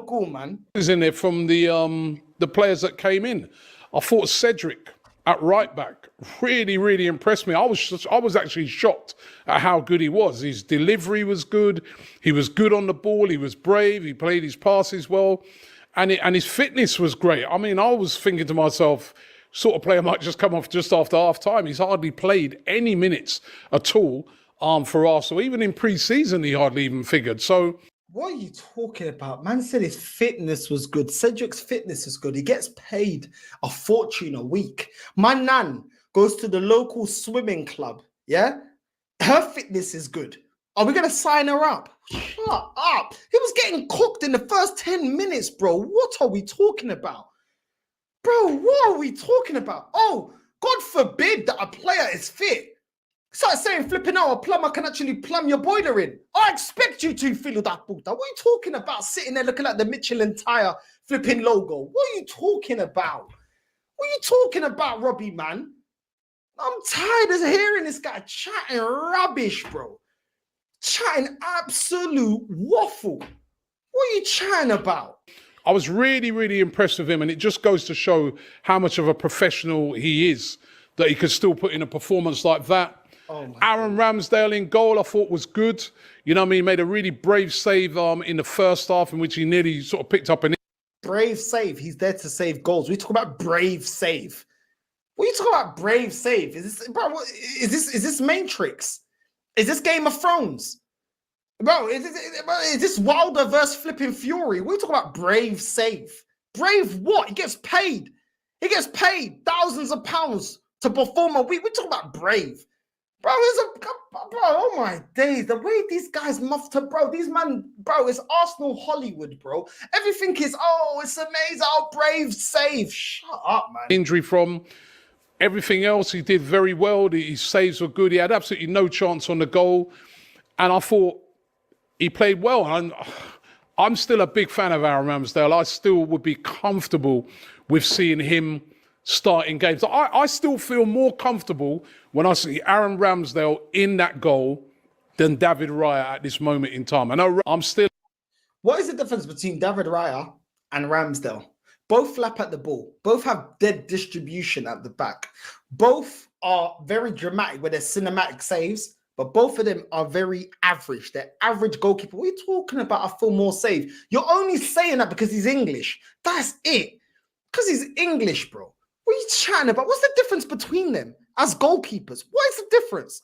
Cool, man. In there from the players that came in. I thought Cedric at right back really impressed me. I was actually shocked at how good he was. His delivery was good. He was good on the ball. He was brave. He played his passes well, and his fitness was great. I mean, I was thinking to myself, sort of player might just come off just after half time. He's hardly played any minutes at all for Arsenal. Even in pre-season, he hardly even figured. So. What are you talking about? Man said his fitness was good. Cedric's fitness is good. He gets paid a fortune a week. My nan goes to the local swimming club. Yeah? Her fitness is good. Are we going to sign her up? Shut up. He was getting cooked in the first 10 minutes, bro. What are we talking about? Bro, what are we talking about? Oh, God forbid that a player is fit. Start saying, flipping out, a plumber can actually plumb your boiler in. I expect you to feel that puta. What are you talking about? Sitting there looking at the Michelin tire flipping logo. What are you talking about? What are you talking about, Robbie, man? I'm tired of hearing this guy chatting rubbish, bro. Chatting absolute waffle. What are you chatting about? I was really impressed with him, and it just goes to show how much of a professional he is, that he could still put in a performance like that. Oh, Aaron Ramsdale in goal, I thought was good. You know what I mean? He made a really brave save in the first half, in which he nearly sort of picked up an... Brave save. He's there to save goals. We talk about brave save. What are you talking about? Brave save? Is this, bro? What, is this Matrix? Is this Game of Thrones, bro? Is this Wilder versus flipping Fury? What are you talking about? Brave save. Brave what? He gets paid. He gets paid thousands of pounds to perform a week. We talk about brave. Bro, oh my days, the way these guys muffed up, bro, these man, bro, it's Arsenal Hollywood, bro. Everything is, oh, it's amazing, oh, brave save. Shut up, man. Injury from everything else, he did very well. His saves were good. He had absolutely no chance on the goal. And I thought he played well. And I'm still a big fan of Aaron Ramsdale. I still would be comfortable with seeing him starting games. I still feel more comfortable when I see Aaron Ramsdale in that goal than David Raya at this moment in time. I know I'm still... What is the difference between David Raya and Ramsdale? Both flap at the ball. Both have dead distribution at the back. Both are very dramatic with their cinematic saves, but both of them are very average. They're average goalkeeper. What are you talking about? I feel more save. You're only saying that because he's English. That's it. Because he's English, bro. What are you chatting about? What's the difference between them as goalkeepers? What is the difference?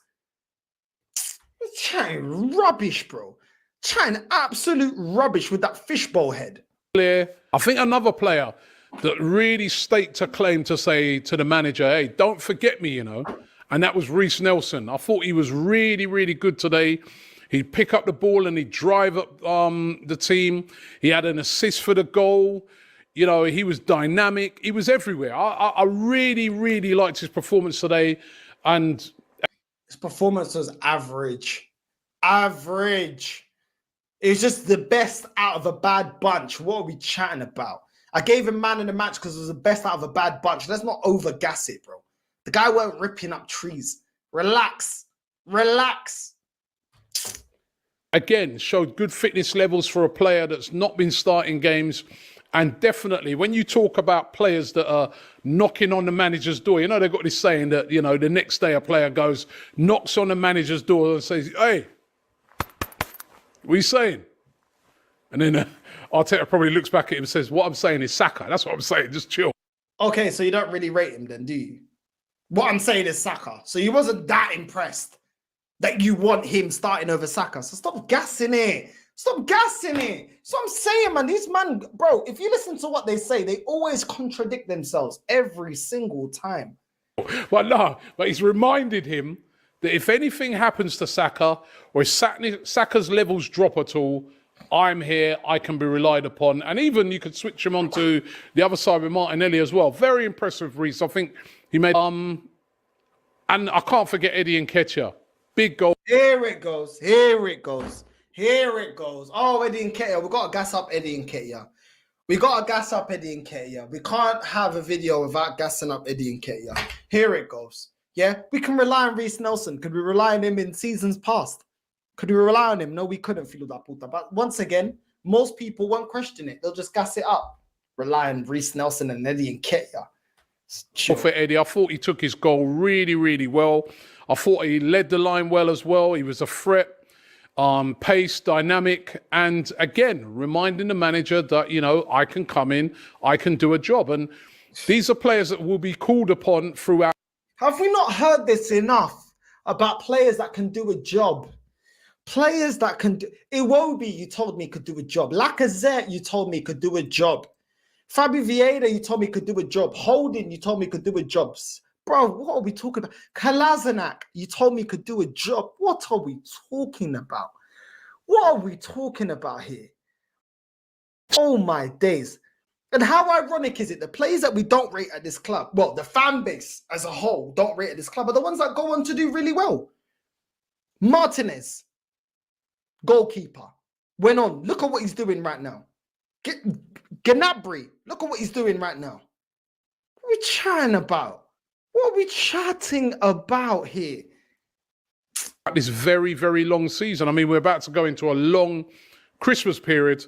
You're chatting rubbish, bro. Chatting absolute rubbish with that fishbowl head. I think another player that really staked a claim to say to the manager, hey, don't forget me, you know, and that was Reiss Nelson. I thought he was really good today. He'd pick up the ball and he'd drive up the team. He had an assist for the goal. You know, he was dynamic. He was everywhere. I really liked his performance today. And his performance was average. Average. It was just the best out of a bad bunch. What are we chatting about? I gave him man in the match because it was the best out of a bad bunch. Let's not over-gas it, bro. The guy weren't ripping up trees. Relax. Relax. Again, showed good fitness levels for a player that's not been starting games. And definitely, when you talk about players that are knocking on the manager's door, you know, they've got this saying that, you know, the next day a player goes, knocks on the manager's door and says, hey, what are you saying? And then Arteta probably looks back at him and says, what I'm saying is Saka. That's what I'm saying. Just chill. Okay, so you don't really rate him then, do you? What I'm saying is Saka. So you wasn't that impressed that you want him starting over Saka. So stop gassing it. Stop gassing it. So I'm saying, man, these man, bro, if you listen to what they say, they always contradict themselves every single time. Well, no, but he's reminded him that if anything happens to Saka or if Saka's levels drop at all, I'm here, I can be relied upon. And even you could switch him on to the other side with Martinelli as well. Very impressive, Reiss. I think he made... And I can't forget Eddie Nketiah. Big goal. Here it goes. Here it goes. Here it goes. Oh, Eddie Nketiah. We got to gas up Eddie Nketiah. We got to gas up Eddie Nketiah. We can't have a video without gassing up Eddie Nketiah. Here it goes. Yeah, we can rely on Reiss Nelson. Could we rely on him in seasons past? Could we rely on him? No, we couldn't, feel that puta. But once again, most people won't question it. They'll just gas it up. Rely on Reiss Nelson and Eddie Nketiah. For Eddie, I thought he took his goal really, really well. I thought he led the line well as well. He was a threat, pace, dynamic, and again, reminding the manager that, you know, I can come in, I can do a job. And these are players that will be called upon throughout. Have we not heard this enough about players that can do a job? Players that can do... Iwobi, you told me could do a job. Lacazette, you told me could do a job. Fabi Vieira, you told me could do a job. Holding, you told me could do a job. Bro, what are we talking about? Kolasinac, you told me could do a job. What are we talking about? What are we talking about here? Oh my days. And how ironic is it? The players that we don't rate at this club, well, the fan base as a whole don't rate at this club, are the ones that go on to do really well. Martinez, goalkeeper, went on. Look at what he's doing right now. Gnabry, look at what he's doing right now. What are we chatting about? What are we chatting about here? This very, very long season. I mean, we're about to go into a long Christmas period,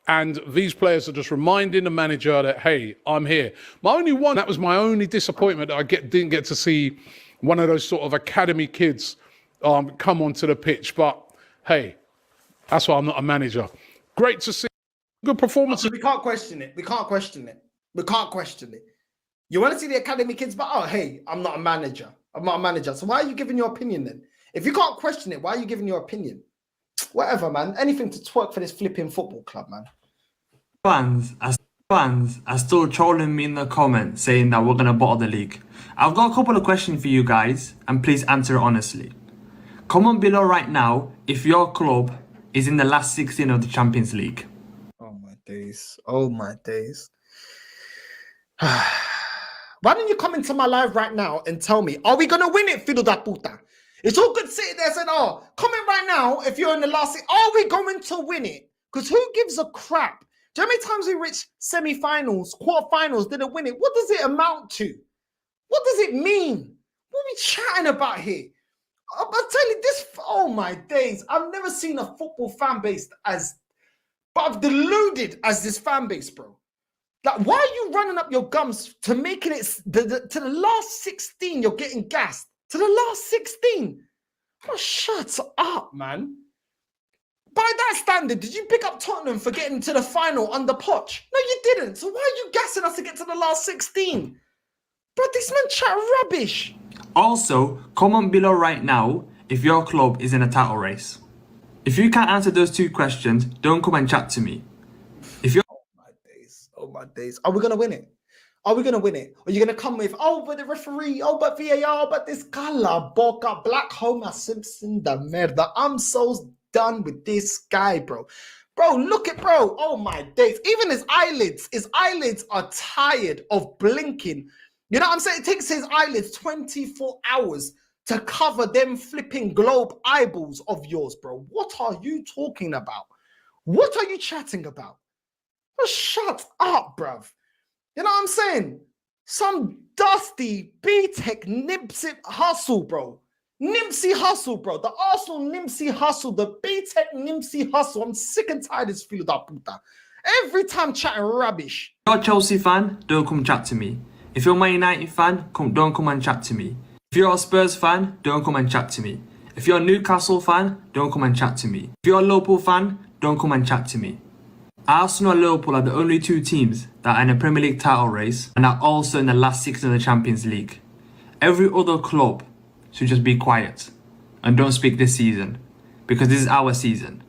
and these players are just reminding the manager that, hey, I'm here. That was my only disappointment, that I didn't get to see one of those sort of academy kids come onto the pitch. But hey, that's why I'm not a manager. Great to see. Good performances. We can't question it. We can't question it. We can't question it. You want to see the academy kids, but oh, hey, I'm not a manager. I'm not a manager. So why are you giving your opinion then? If you can't question it, why are you giving your opinion? Whatever, man. Anything to twerk for this flipping football club, man. Fans are still trolling me in the comments saying that we're going to bottle the league. I've got a couple of questions for you guys, and please answer it honestly. Comment below right now if your club is in the last 16 of the Champions League. Oh my days. Oh my days. Why don't you come into my live right now and tell me, are we going to win it, Fido da puta? It's all good sitting there saying, oh, comment right now if you're in the last... Are we going to win it? Because who gives a crap? Do you know how many times we reached semi-finals, quarterfinals, didn't win it? What does it amount to? What does it mean? What are we chatting about here? I'll tell you this... Oh my days. I've never seen a football fan base as... But I've deluded as this fan base, bro. Like, why are you running up your gums to making it to the last 16? You're getting gassed to the last 16. Oh, shut up, man. By that standard, did you pick up Tottenham for getting to the final under Poch? No, you didn't. So why are you gassing us to get to the last 16? Bro, this man chat rubbish. Also, comment below right now if your club is in a title race. If you can't answer those two questions, don't come and chat to me. If you're... Oh my days. Are we going to win it? Are we going to win it? Are you going to come with, oh, but the referee, oh, but VAR, but this Cala Boca, Black Homer Simpson, the merda. I'm so done with this guy, bro. Bro, look at, bro. Oh my days. Even his eyelids are tired of blinking. You know what I'm saying? It takes his eyelids 24 hours to cover them flipping globe eyeballs of yours, bro. What are you talking about? What are you chatting about? Just shut up, bruv. You know what I'm saying? Some dusty B-Tech Nipsey hustle, bro. Nipsey hustle, bro. The Arsenal Nipsey hustle, the B-Tech Nipsey hustle. I'm sick and tired of this field up, puta. Every time chatting rubbish. If you're a Chelsea fan, don't come chat to me. If you're a Man United fan, don't come and chat to me. If you're a Spurs fan, don't come and chat to me. If you're a Newcastle fan, don't come and chat to me. If you're a Liverpool fan, don't come and chat to me. Arsenal and Liverpool are the only two teams that are in a Premier League title race and are also in the last 16 of the Champions League. Every other club should just be quiet and don't speak this season, because this is our season.